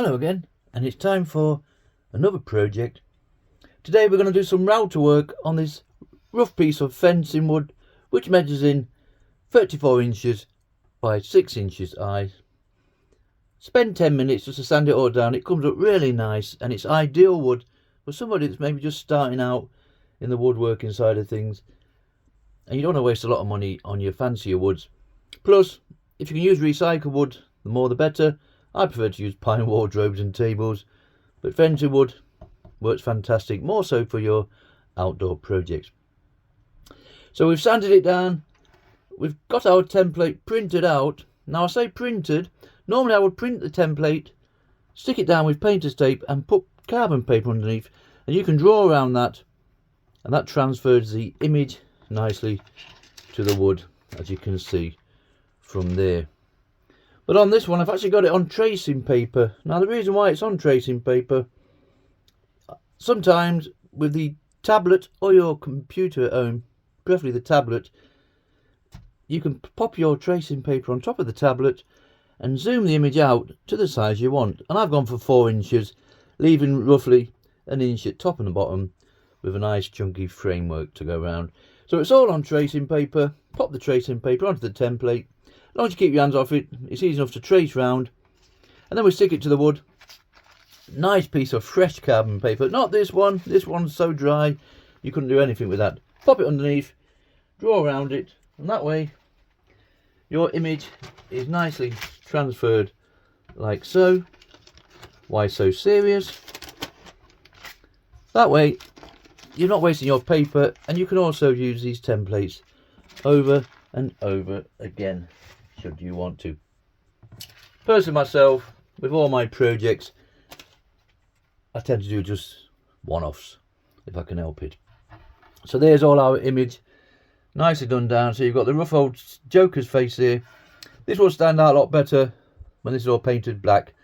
Hello again, and it's time for another project. Today we're going to do some router work on this rough piece of fencing wood which measures in 34 inches by 6 inches high. Spend 10 minutes just to sand it all down. It comes up really nice, and it's ideal wood for somebody that's maybe just starting out in the woodworking side of things, and you don't want to waste a lot of money on your fancier woods. Plus, if you can use recycled wood, the more the better. I prefer to use pine wardrobes and tables, but fencing wood works fantastic, more so for your outdoor projects. So we've sanded it down. We've got our template printed out. Now I say printed, normally I would print the template, stick it down with painter's tape and put carbon paper underneath, and you can draw around that, and that transfers the image nicely to the wood, as you can see from there. But on this one, I've actually got it on tracing paper. Now, the reason why it's on tracing paper, sometimes with the tablet or your computer at home, preferably the tablet, you can pop your tracing paper on top of the tablet and zoom the image out to the size you want. And I've gone for 4 inches, leaving roughly an inch at top and the bottom with a nice chunky framework to go around. So it's all on tracing paper. Pop the tracing paper onto the template. As long as you keep your hands off it, it's easy enough to trace round. And then we stick it to the wood. Nice piece of fresh carbon paper. Not this one. This one's so dry you couldn't do anything with that. Pop it underneath, draw around it, and that way your image is nicely transferred like so. Why so serious? That way you're not wasting your paper, and you can also use these templates over and over again should you want to. Personally myself, with all my projects, I tend to do just one-offs if I can help it. So there's all our image, nicely done down. So you've got the rough old Joker's face here. This will stand out a lot better when this is all painted black,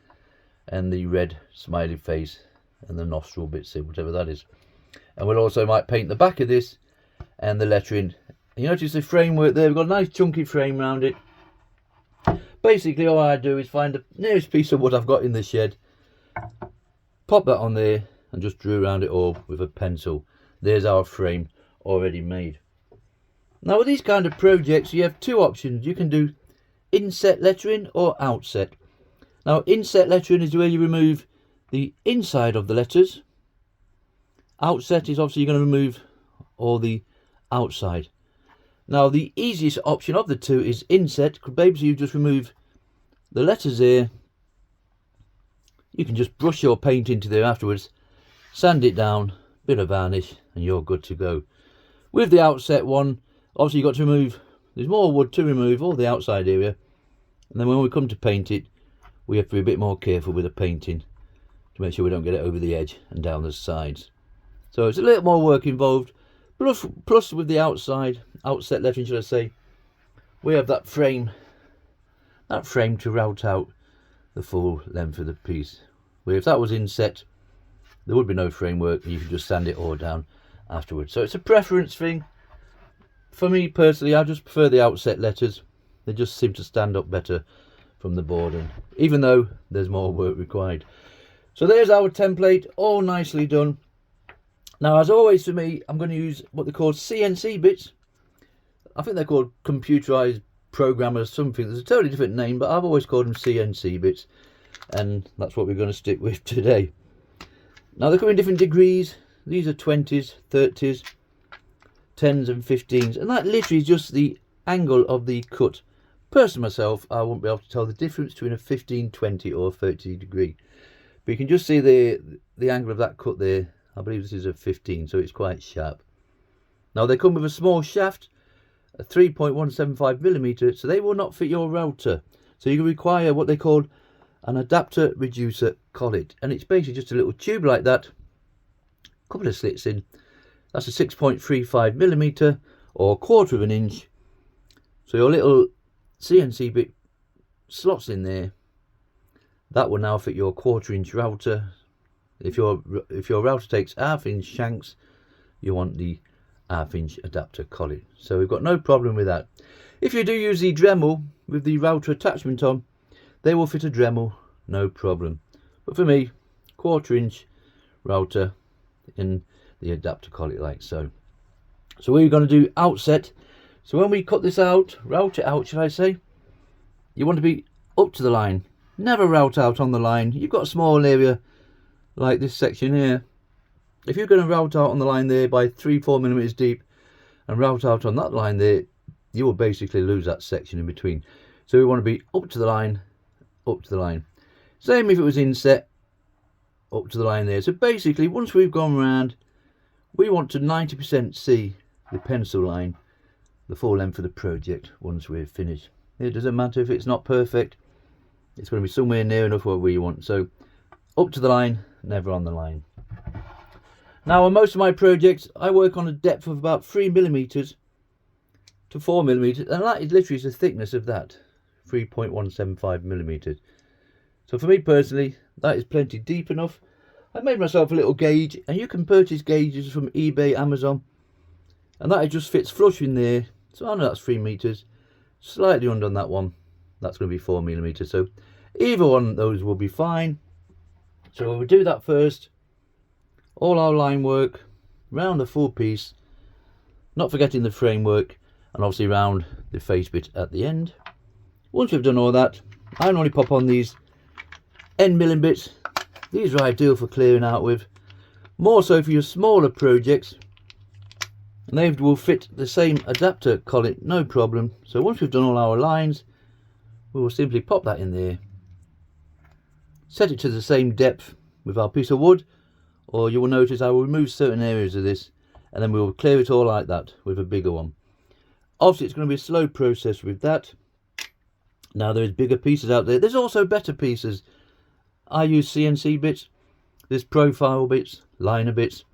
and the red smiley face and the nostril bits here, whatever that is. And we'll also might paint the back of this and the lettering. You notice the framework there, we've got a nice chunky frame around it. Basically all I do is find the nearest piece of wood I've got in the shed, pop that on there, and just drew around it all with a pencil. There's our frame already made. Now with these kind of projects you have two options. You can do inset lettering or outset. Now inset lettering is where you remove the inside of the letters. Outset is obviously you're going to remove all the outside. Now the easiest option of the two is inset, because basically you just remove the letters here. You can just brush your paint into there afterwards, sand it down, bit of varnish, and you're good to go. With the outset one, obviously you've got to remove, there's more wood to remove, all the outside area, and then when we come to paint it, we have to be a bit more careful with the painting to make sure we don't get it over the edge and down the sides. So it's a little more work involved. Plus with the outset lettering, should I say, we have that frame to route out the full length of the piece. Where if that was inset, there would be no framework, and you could just sand it all down afterwards. So it's a preference thing. For me personally, I just prefer the outset letters. They just seem to stand up better from the board, and even though there's more work required. So there's our template, all nicely done. Now, as always for me, I'm going to use what they call CNC bits. I think they're called computerized programmers something. There's a totally different name, but I've always called them CNC bits. And that's what we're going to stick with today. Now, they come in different degrees. These are 20s, 30s, 10s and 15s. And that literally is just the angle of the cut. Personally myself, I won't be able to tell the difference between a 15, 20 or 30 degree. But you can just see the angle of that cut there. I believe this is a 15, so it's quite sharp. Now they come with a small shaft, a 3.175mm, so they will not fit your router. So you require what they call an adapter reducer collet, and it's basically just a little tube like that, a couple of slits in. That's a 6.35mm or 1/4 of an inch. So your little CNC bit slots in there. That will now fit your 1/4 inch router. If your router takes 1/2 inch shanks, you want the 1/2 inch adapter collet. So we've got no problem with that. If you do use the Dremel with the router attachment on, they will fit a Dremel, no problem. But for me, 1/4 inch router in the adapter collet like so. So we're going to do outset. So when we cut this out, route it out, should I say, you want to be up to the line. Never route out on the line. You've got a small area like this section here. If you're going to route out on the line there by 3-4 millimeters deep and route out on that line there, you will basically lose that section in between. So we want to be up to the line, up to the line. Same if it was inset, up to the line there. So basically, once we've gone round, we want to 90% see the pencil line, the full length of the project once we're finished. It doesn't matter if it's not perfect, it's going to be somewhere near enough what we want. So up to the line, never on the line. Now on most of my projects I work on a depth of about 3 millimeters to 4 millimeters, and that is literally the thickness of that, 3.175 millimeters. So for me personally, that is plenty deep enough. I made myself a little gauge, and you can purchase gauges from eBay, Amazon, and that just fits flush in there. So I know that's 3 meters, slightly under on that one, that's going to be 4 millimeters. So either one of those will be fine. So we'll do that first. All our line work round the full piece, not forgetting the framework, and obviously round the face bit at the end. Once we've done all that, I normally pop on these end milling bits. These are ideal for clearing out with, more so for your smaller projects, and they will fit the same adapter collet no problem. So once we've done all our lines, we will simply pop that in there, set it to the same depth with our piece of wood, or you will notice I will remove certain areas of this, and then we will clear it all like that with a bigger one. Obviously it's going to be a slow process with that. Now there's bigger pieces out there, there's also better pieces. I use CNC bits, there's profile bits, liner bits,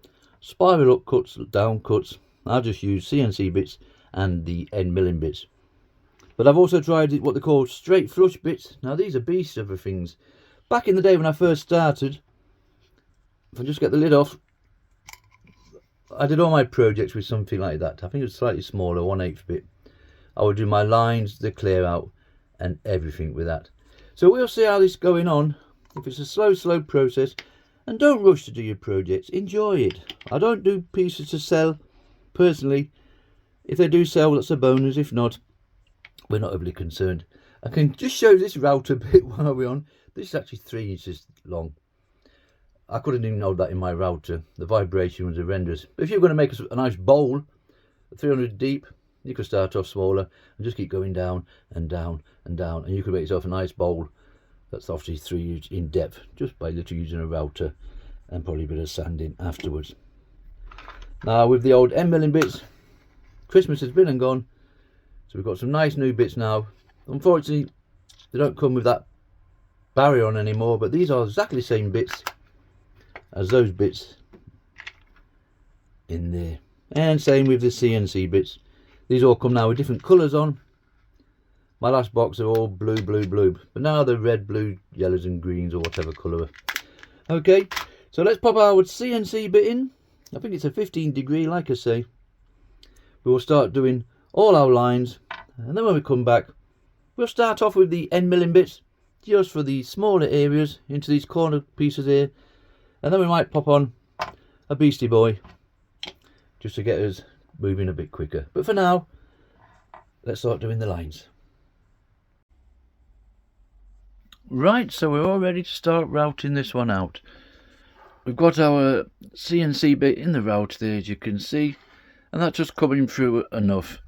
spiral up cuts, down cuts. I just use CNC bits and the end milling bits. But I've also tried what they call straight flush bits. Now these are beasts of things. Back in the day when I first started, if I just get the lid off, I did all my projects with something like that. I think it was slightly smaller, 1/8 bit. I would do my lines, the clear out, and everything with that. So we'll see how this is going on. If it's a slow process, and don't rush to do your projects, enjoy it. I don't do pieces to sell personally. If they do sell, that's a bonus. If not, we're not overly concerned. I can just show this router bit while we're on. This is actually 3 inches long. I couldn't even know that in my router. The vibration was horrendous. But if you're going to make a nice bowl, 300 deep, you could start off smaller and just keep going down and down and down, and you could make yourself a nice bowl that's obviously 3 inches in depth just by literally using a router and probably a bit of sanding afterwards. Now with the old end milling bits, Christmas has been and gone, so we've got some nice new bits now. Unfortunately they don't come with that barrier on anymore, but these are exactly the same bits as those bits in there, and same with the CNC bits. These all come now with different colours on. My last box are all blue, but now they're red, blue, yellows and greens, or whatever colour. Okay, so let's pop our CNC bit in. I think it's a 15 degree, like I say. We will start doing all our lines, and then when we come back, we'll start off with the end milling bits, just for the smaller areas into these corner pieces here, and then we might pop on a beastie boy, just to get us moving a bit quicker. But for now, let's start doing the lines. Right, so we're all ready to start routing this one out. We've got our CNC bit in the route there, as you can see, and that's just coming through enough.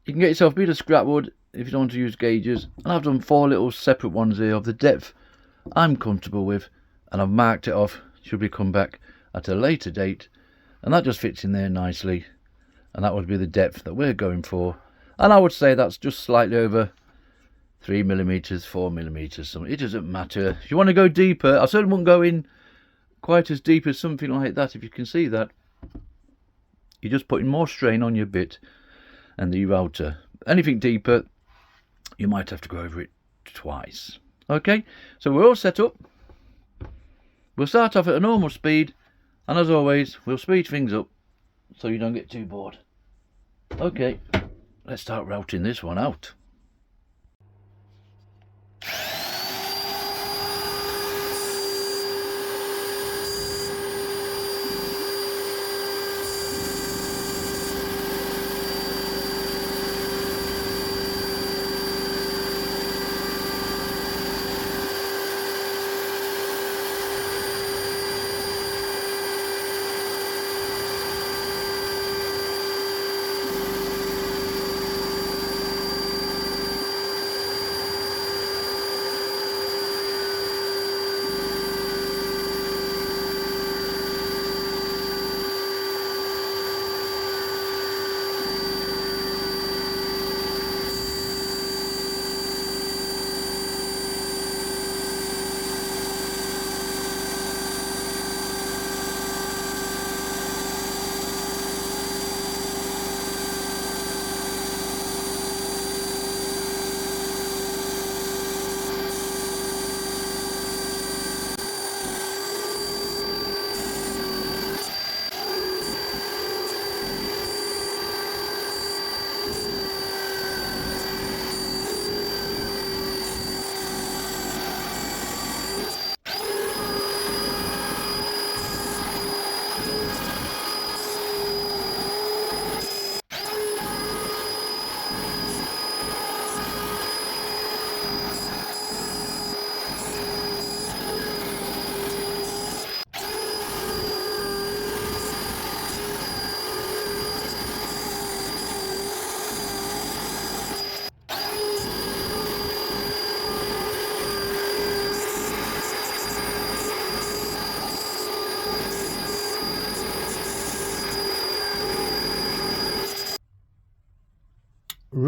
You can get yourself a bit of scrap wood if you don't want to use gauges, and I've done 4 little separate ones here of the depth I'm comfortable with, and I've marked it off should we come back at a later date, and that just fits in there nicely, and that would be the depth that we're going for. And I would say that's just slightly over 3 millimeters, 4 millimeters, something. It doesn't matter. If you want to go deeper, I certainly wouldn't go in quite as deep as something like that. If you can see that, you're just putting more strain on your bit and the router. Anything deeper, you might have to go over it twice. Okay, so we're all set up. We'll start off at a normal speed, and as always, we'll speed things up so you don't get too bored. Okay, let's start routing this one out.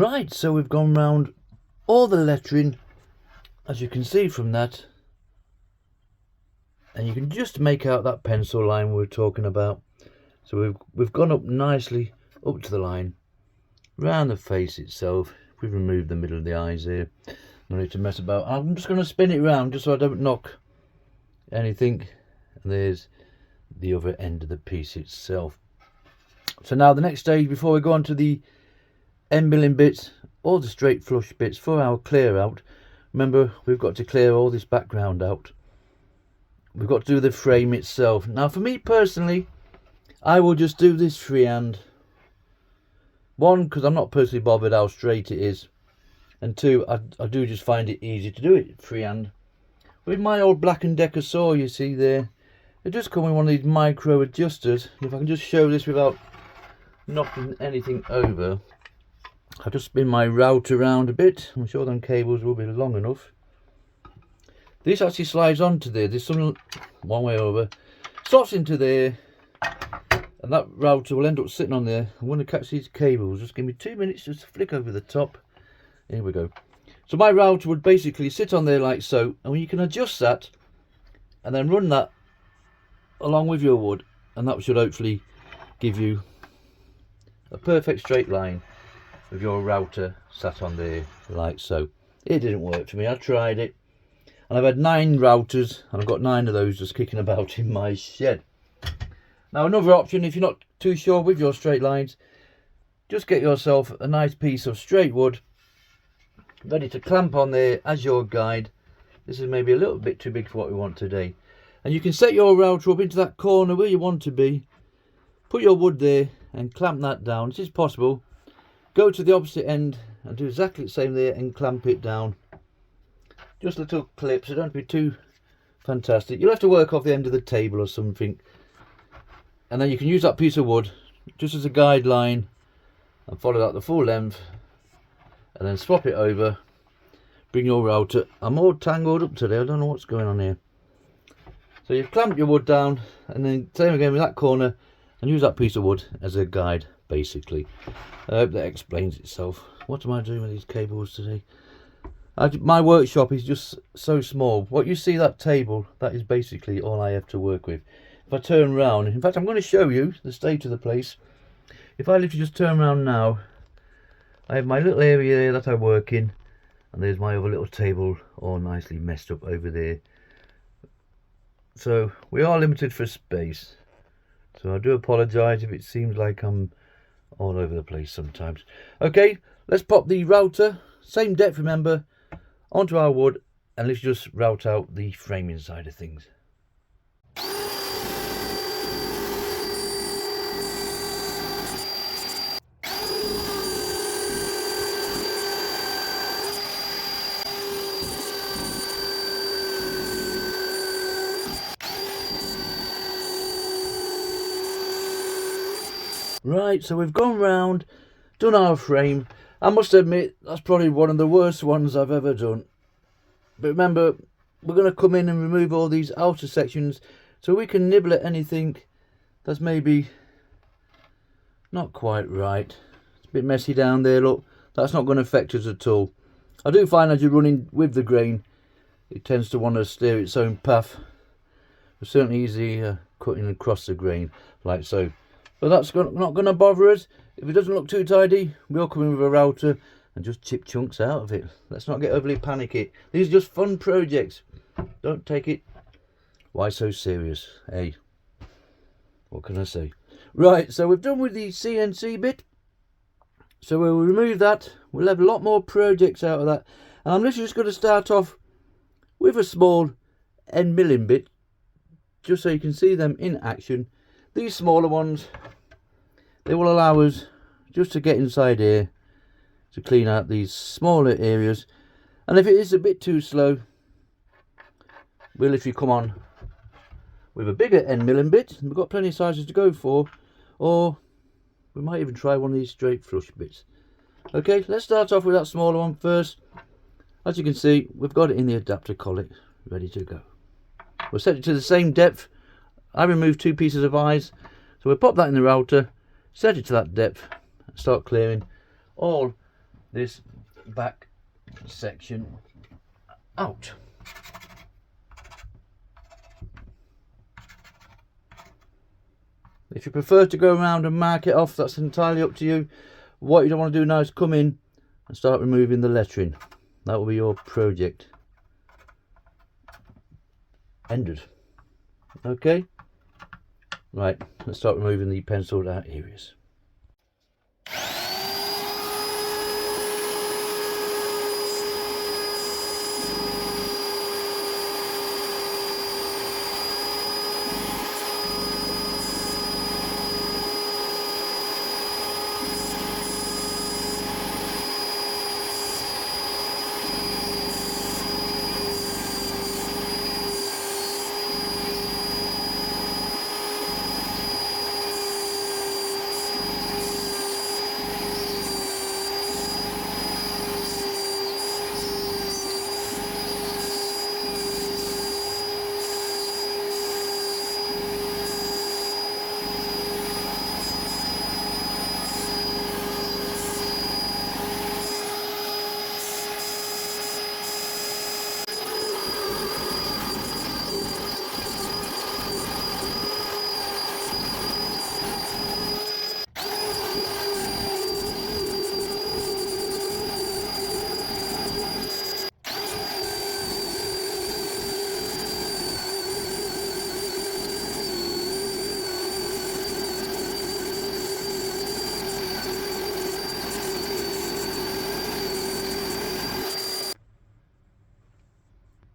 Right, so we've gone round all the lettering, as you can see from that, and you can just make out that pencil line we were talking about. So we've gone up nicely up to the line, round the face itself. We've removed the middle of the eyes here, no need to mess about. I'm just going to spin it round just so I don't knock anything. And there's the other end of the piece itself. So now the next stage, before we go on to the end milling bits, all the straight flush bits for our clear out. Remember, we've got to clear all this background out. We've got to do the frame itself. Now for me personally, I will just do this freehand. One, because I'm not personally bothered how straight it is, and two, I do just find it easy to do it freehand. With my old Black & Decker saw, you see there, it just come with one of these micro adjusters. If I can just show this without knocking anything over, I'll just spin my router around a bit. I'm sure them cables will be long enough. This actually slides onto there. There's some one way over, slots into there, and that router will end up sitting on there. I'm going to catch these cables. Just give me 2 minutes just to flick over the top. Here we go. So my router would basically sit on there like so, and you can adjust that and then run that along with your wood, and that should hopefully give you a perfect straight line with your router sat on there like so. It didn't work for me. I tried it, and I've had 9 routers, and I've got 9 of those just kicking about in my shed. Now another option, if you're not too sure with your straight lines, just get yourself a nice piece of straight wood ready to clamp on there as your guide. This is maybe a little bit too big for what we want today, and you can set your router up into that corner where you want to be, put your wood there and clamp that down. This is possible. Go to the opposite end and do exactly the same there and clamp it down. Just little clips, they don't have to be too fantastic. You'll have to work off the end of the table or something, and then you can use that piece of wood just as a guideline and follow that the full length, and then swap it over, bring your router. I'm all tangled up today, I don't know what's going on here. So you've clamped your wood down, and then same again with that corner, and use that piece of wood as a guide basically. I hope that explains itself. What am I doing with these cables today? My workshop is just so small. What you see, that table, that is basically all I have to work with. If I turn around, in fact I'm going to show you the state of the place. If I literally just turn around now, I have my little area there that I work in, and there's my other little table all nicely messed up over there. So we are limited for space, so I do apologise if it seems like I'm all over the place sometimes. Okay, let's pop the router, same depth remember, onto our wood, and let's just route out the framing side of things. Right, so we've gone round, done our frame. I must admit, that's probably one of the worst ones I've ever done. But remember, we're going to come in and remove all these outer sections so we can nibble at anything that's maybe not quite right. It's a bit messy down there, look. That's not going to affect us at all. I do find as you're running with the grain, it tends to want to steer its own path. It's certainly easy cutting across the grain, like so. But that's not going to bother us. If it doesn't look too tidy, we'll come in with a router and just chip chunks out of it. Let's not get overly panicky. These are just fun projects. Don't take it why so serious, hey? What can I say? Right, so we've done with the CNC bit. So we'll remove that. We'll have a lot more projects out of that. And I'm literally just going to start off with a small end milling bit, just so you can see them in action. These smaller ones, they will allow us just to get inside here to clean out these smaller areas. And if it is a bit too slow, we'll literally come on with a bigger end milling bit. We've got plenty of sizes to go for, or we might even try one of these straight flush bits. Okay, let's start off with that smaller one first. As you can see, we've got it in the adapter collet, ready to go. We'll set it to the same depth. I removed 2 pieces of eyes, so we'll pop that in the router, set it to that depth, and start clearing all this back section out. If you prefer to go around and mark it off, that's entirely up to you. What you don't want to do now is come in and start removing the lettering. That will be your project ended. Okay, right, let's start removing the penciled out areas.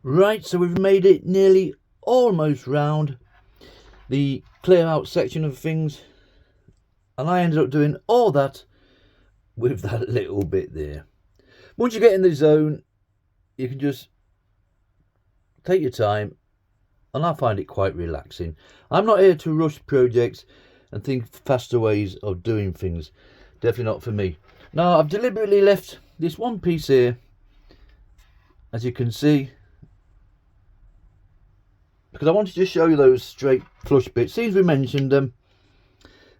Right, so we've made it nearly almost round the clear out section of things, and I ended up doing all that with that little bit there. Once you get in the zone, you can just take your time, and I find it quite relaxing. I'm not here to rush projects and think faster ways of doing things. Definitely not for me. Now, I've deliberately left this one piece here, as you can see, because I wanted to show you those straight flush bits. Seems we mentioned them.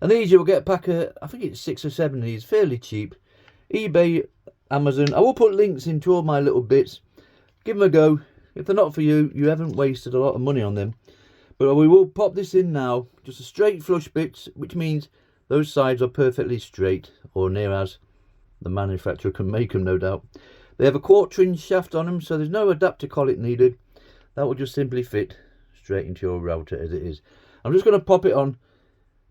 And these you will get a pack of, I think it's 6 or 7 of these, fairly cheap. eBay, Amazon. I will put links into all my little bits. Give them a go. If they're not for you, you haven't wasted a lot of money on them. But we will pop this in now. Just a straight flush bits, which means those sides are perfectly straight, or near as the manufacturer can make them, no doubt. They have a 1/4 inch shaft on them, so there's no adapter collet needed. That will just simply fit straight into your router as it is. I'm just going to pop it on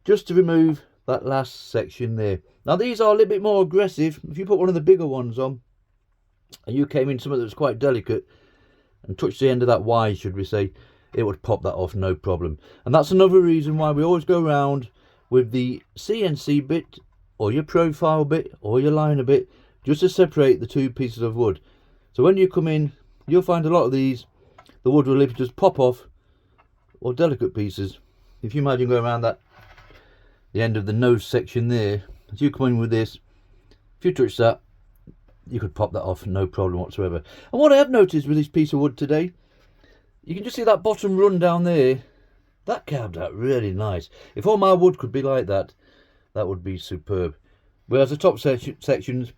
just to remove that last section there. Now these are a little bit more aggressive. If you put one of the bigger ones on and you came in something that was quite delicate and touched the end of that Y, should we say, it would pop that off no problem. And that's another reason why we always go around with the CNC bit or your profile bit or your liner bit, just to separate the two pieces of wood. So when you come in, you'll find a lot of these, the wood will just pop off, or delicate pieces. If you imagine going around that, the end of the nose section there, as you come in with this, if you touch that, you could pop that off no problem whatsoever. And what I have noticed with this piece of wood today, you can just see that bottom run down there, that carved out really nice. If all my wood could be like that, that would be superb. Whereas the top sections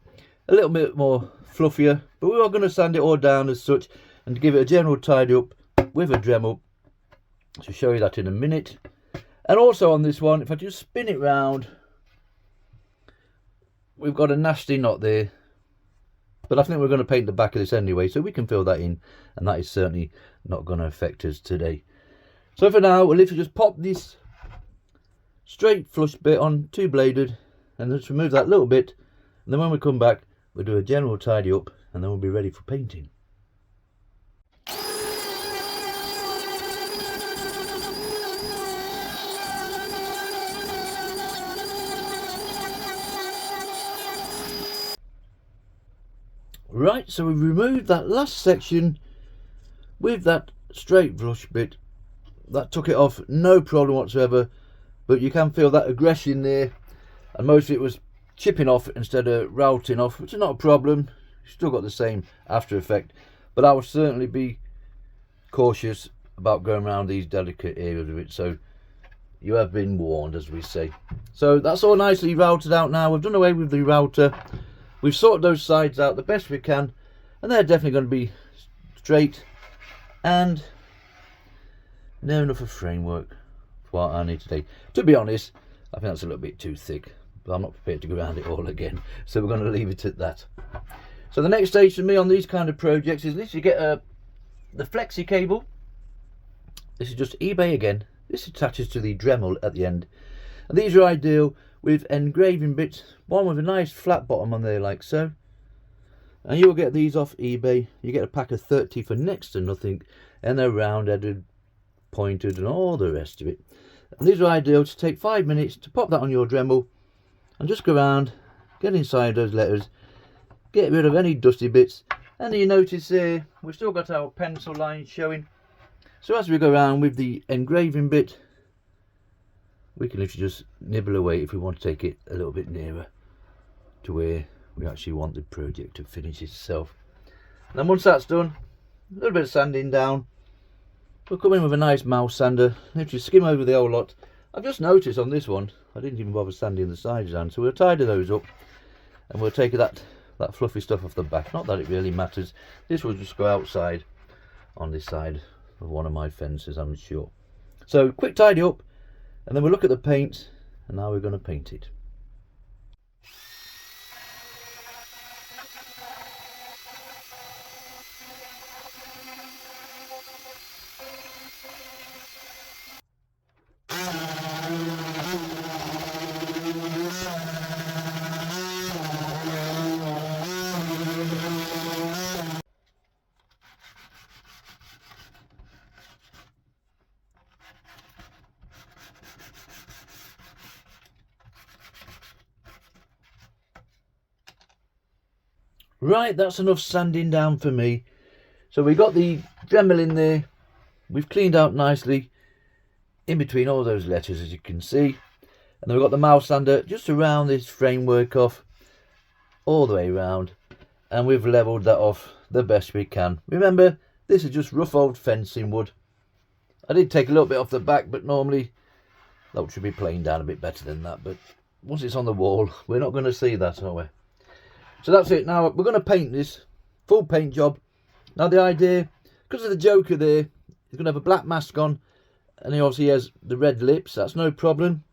a little bit more fluffier, but we are going to sand it all down as such and give it a general tidy up with a Dremel. To show you that in a minute. And also on this one, if I just spin it round, we've got a nasty knot there, but I think we're going to paint the back of this anyway, so we can fill that in, and that is certainly not going to affect us today. So for now, we'll literally just pop this straight flush bit on, 2-bladed, and just remove that little bit, and then when we come back, we'll do a general tidy up, and then we'll be ready for painting. Right, so we've removed that last section with that straight flush bit. That took it off, no problem whatsoever, but you can feel that aggression there, and most of it was chipping off instead of routing off, which is not a problem. You've still got the same after effect, but I would certainly be cautious about going around these delicate areas of it, so you have been warned, as we say. So that's all nicely routed out now. We've done away with the router. we've sorted those sides out the best we can, and they're definitely going to be straight and near enough a framework for what I need today. To be honest, I think that's a little bit too thick, but I'm not prepared to go around it all again, so we're going to leave it at that. So the next stage for me on these kind of projects is literally get the flexi cable. This is just eBay again. This attaches to the Dremel at the end, and these are ideal with engraving bits, one with a nice flat bottom on there like so, and you will get these off eBay. You get a pack of 30 for next to nothing, and they're round-headed, pointed and all the rest of it. And these are ideal to take 5 minutes to pop that on your Dremel and just go around, get inside those letters, get rid of any dusty bits. And you notice there we've still got our pencil lines showing, so as we go around with the engraving bit, we can literally just nibble away if we want to take it a little bit nearer to where we actually want the project to finish itself. And then once that's done, a little bit of sanding down. We'll come in with a nice mouse sander, literally skim over the whole lot. I've just noticed on this one, I didn't even bother sanding the sides down, so we'll tidy those up and we'll take that fluffy stuff off the back. Not that it really matters. This will just go outside on this side of one of my fences, I'm sure. So quick tidy up, and then we'll look at the paint, and now we're going to paint it. Right, that's enough sanding down for me. So we got the Dremel in there, we've cleaned out nicely in between all those letters, as you can see, and then we've got the mouse sander just to round this framework off all the way around, and we've levelled that off the best we can. Remember, this is just rough old fencing wood. I did take a little bit off the back, but normally that should be planed down a bit better than that, but once it's on the wall, we're not going to see that, are we? So that's it. Now we're going to paint this full paint job. Now the idea, because of the Joker there, he's going to have a black mask on, and he obviously has the red lips. That's no problem.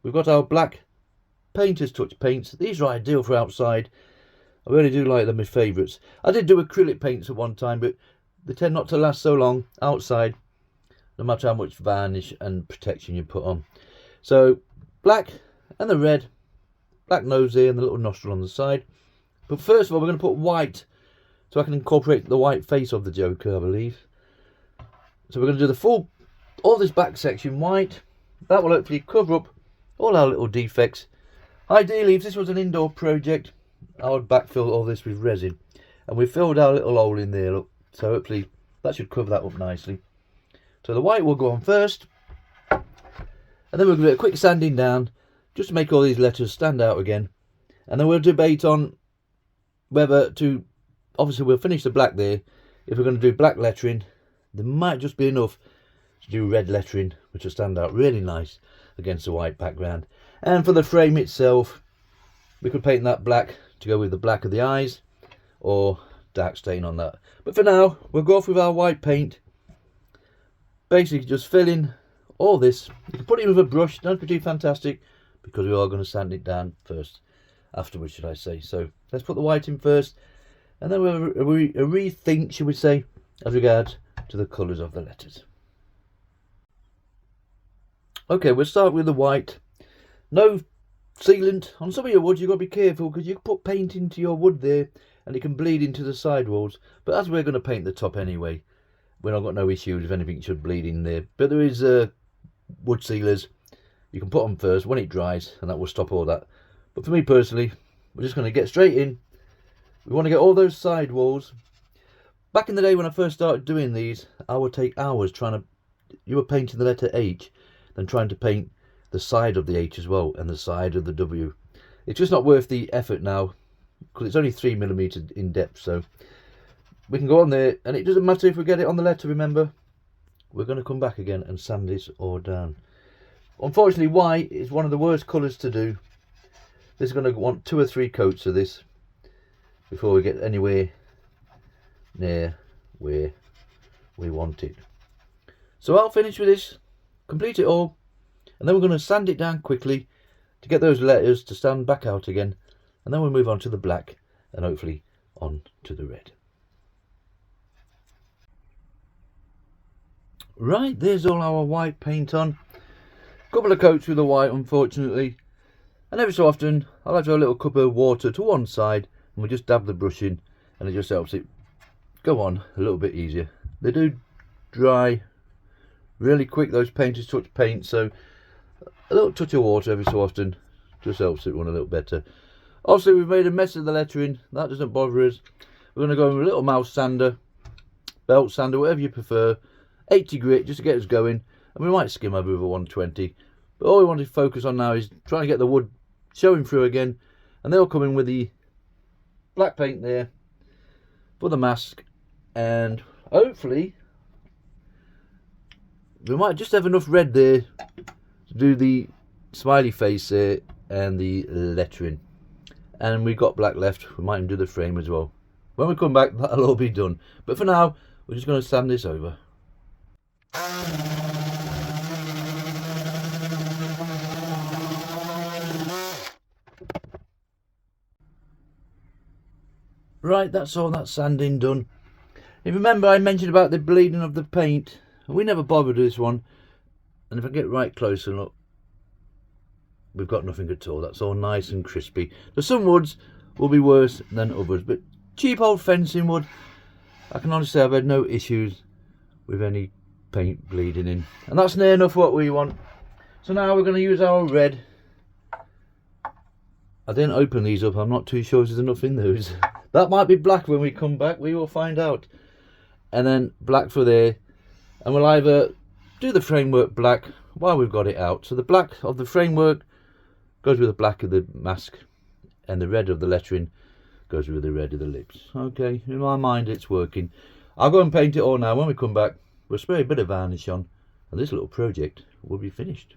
We've got our black painter's touch paints. These are ideal for outside. I really do like them, my favourites. I did do acrylic paints at one time, but they tend not to last so long outside, no matter how much varnish and protection you put on. So black and the red, black nose here and the little nostril on the side. But first of all, we're going to put white, so I can incorporate the white face of the Joker, I believe. So we're going to do all this back section white. That will hopefully cover up all our little defects. Ideally, if this was an indoor project, I would backfill all this with resin. And we filled our little hole in there, look. So hopefully that should cover that up nicely. So the white will go on first. And then we'll do a quick sanding down, just to make all these letters stand out again. And then we'll debate on whether to, obviously we'll finish the black there. If we're going to do black lettering, there might just be enough to do red lettering, which will stand out really nice against the white background. And for the frame itself, we could paint that black to go with the black of the eyes, or dark stain on that. But for now, we'll go off with our white paint. Basically just fill in all this. You can put it with a brush, don't be too fantastic, because we are going to sand it down first. Afterwards, should I say. So let's put the white in first, and then we'll rethink, should we say, as regards to the colours of the letters. Okay, we'll start with the white. No sealant on some of your wood. You've got to be careful, because you can put paint into your wood there and it can bleed into the sidewalls. But as we're going to paint the top anyway, we've not got no issues if anything should bleed in there. But there is wood sealers you can put on first when it dries, and that will stop all that. But for me personally, we're just going to get straight in. We want to get all those side walls. Back in the day when I first started doing these, I would take hours you were painting the letter H, then trying to paint the side of the H as well, and the side of the W. It's just not worth the effort now, because it's only 3mm in depth, so we can go on there, and it doesn't matter if we get it on the letter, remember. We're going to come back again and sand this all down. Unfortunately, white is one of the worst colours to do. This is going to want 2 or 3 coats of this. before we get anywhere near where we want it. So I'll finish with this, complete it all, and then we're going to sand it down quickly to get those letters to stand back out again, and then we'll move on to the black and hopefully on to the red. Right, there's all our white paint on. Couple of coats with the white, unfortunately, and every so often I'll have to have a little cup of water to one side and we just dab the brush in, and it just helps it go on a little bit easier. They do dry really quick, those painters touch paint, so a little touch of water every so often just helps it run a little better. Obviously we've made a mess of the lettering, that doesn't bother us. We're going to go in with a little mouse sander, belt sander, whatever you prefer, 80 grit just to get us going, and we might skim over with a 120, but all we want to focus on now is trying to get the wood showing through again, and they'll come in with the black paint there for the mask, and hopefully we might just have enough red there to do the smiley face there and the lettering, and we've got black left. We might even do the frame as well. When we come back that'll all be done, but for now we're just going to sand this over. Right, that's all that sanding done. If you remember, I mentioned about the bleeding of the paint. We never bothered with this one, and if I get right close and look, we've got nothing at all. That's all nice and crispy. So some woods will be worse than others, but cheap old fencing wood, I can honestly say I've had no issues with any paint bleeding in, and that's near enough what we want. So now we're going to use our red. I didn't open these up, I'm not too sure if there's enough in those. That might be black when we come back, we will find out. And then black for there, and we'll either do the framework black while we've got it out. So the black of the framework goes with the black of the mask, and the red of the lettering goes with the red of the lips. Okay, in my mind it's working. I'll go and paint it all now. When we come back, we'll spray a bit of varnish on, and this little project will be finished.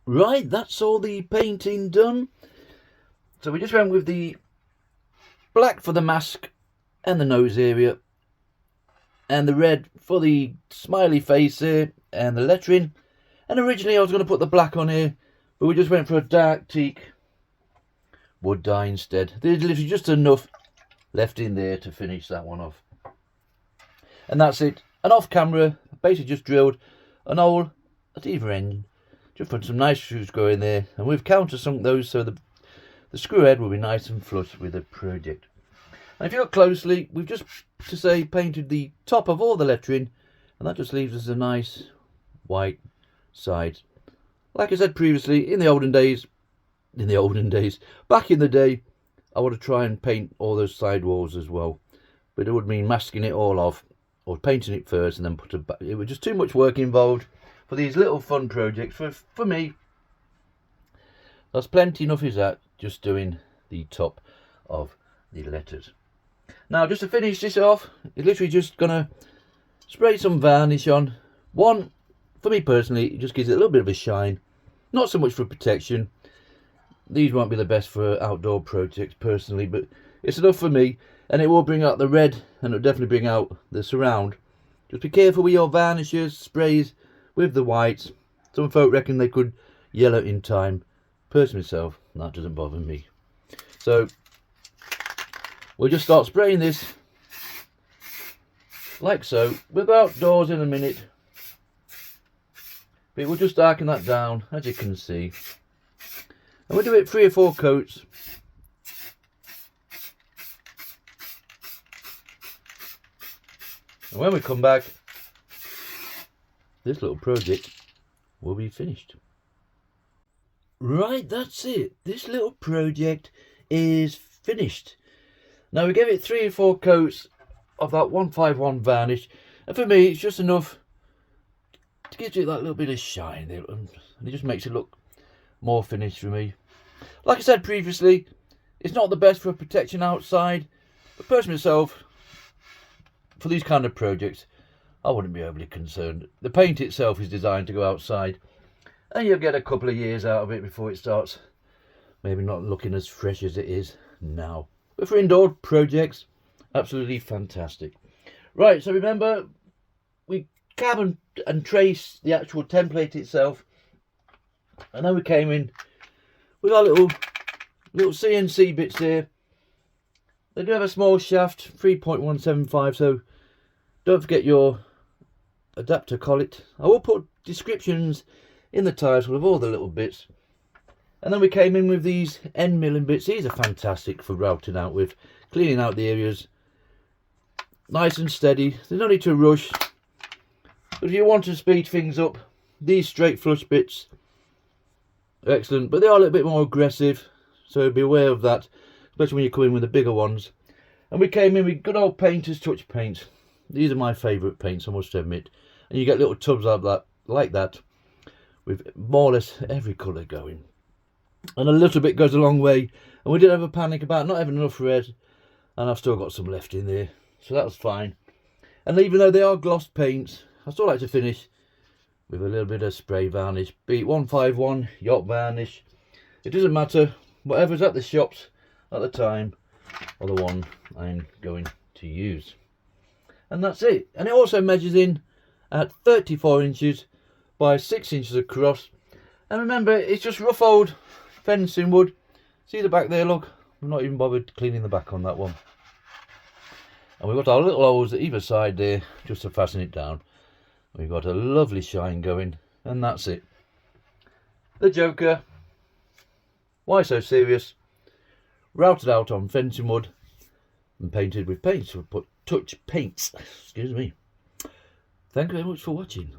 Right, that's all the painting done. So we just went with the black for the mask and the nose area, and the red for the smiley face here and the lettering. And originally I was going to put the black on here, but we just went for a dark teak wood dye instead. There's literally just enough left in there to finish that one off. And that's it. And off camera, basically just drilled an hole at either end. Just put some nice screws going there, and we've countersunk those so the screw head will be nice and flush with the project. And if you look closely, we've just, to say, painted the top of all the lettering, and that just leaves us a nice white side. Like I said previously, back in the day, I would have tried and paint all those side walls as well, but it would mean masking it all off or painting it first and then put it back. It was just too much work involved for these little fun projects. For me, that's plenty enough is that, just doing the top of the letters. Now just to finish this off, it's literally just gonna spray some varnish on. One, for me personally, it just gives it a little bit of a shine, not so much for protection. These won't be the best for outdoor projects personally, but it's enough for me, and it will bring out the red, and it'll definitely bring out the surround. Just be careful with your varnishes, sprays with the whites. Some folk reckon they could yellow in time. Personally myself, that doesn't bother me. So we'll just start spraying this like so. We'll go outdoors in a minute, but we'll just darken that down, as you can see, and we'll do it 3 or 4 coats. And when we come back, this little project will be finished. Right, that's it. This little project is finished. Now we gave it 3 or 4 coats of that 151 varnish, and for me it's just enough gives it that little bit of shine there, and it just makes it look more finished for me. Like I said previously, it's not the best for protection outside, but personally myself, for these kind of projects, I wouldn't be overly concerned. The paint itself is designed to go outside, and you'll get a couple of years out of it before it starts maybe not looking as fresh as it is now. But for indoor projects, absolutely fantastic. Right, so remember, we cab and trace the actual template itself, and then we came in with our little CNC bits here. They do have a small shaft, 3.175, so don't forget your adapter collet. I will put descriptions in the title of all the little bits. And then we came in with these end milling bits. These are fantastic for routing out with, cleaning out the areas. Nice and steady. There's no need to rush. But if you want to speed things up, these straight flush bits are excellent. But they are a little bit more aggressive, so be aware of that, especially when you come in with the bigger ones. And we came in with good old Painter's Touch paints. These are my favourite paints, I must admit. And you get little tubs like that, with more or less every colour going. And a little bit goes a long way. And we didn't have a panic about not having enough red. And I've still got some left in there, so that was fine. And even though they are gloss paints, I still like to finish with a little bit of spray varnish, be it 151 yacht varnish. It doesn't matter, whatever's at the shops at the time or the one I'm going to use. And that's it. And it also measures in at 34 inches by 6 inches across. And remember, it's just rough old fencing wood. See the back there, look, I'm not even bothered cleaning the back on that one. And we've got our little holes at either side there just to fasten it down. We've got a lovely shine going, and that's it. The Joker, why so serious, routed out on fencing wood and painted with paints. We'll put touch paints, excuse me. Thank you very much for watching.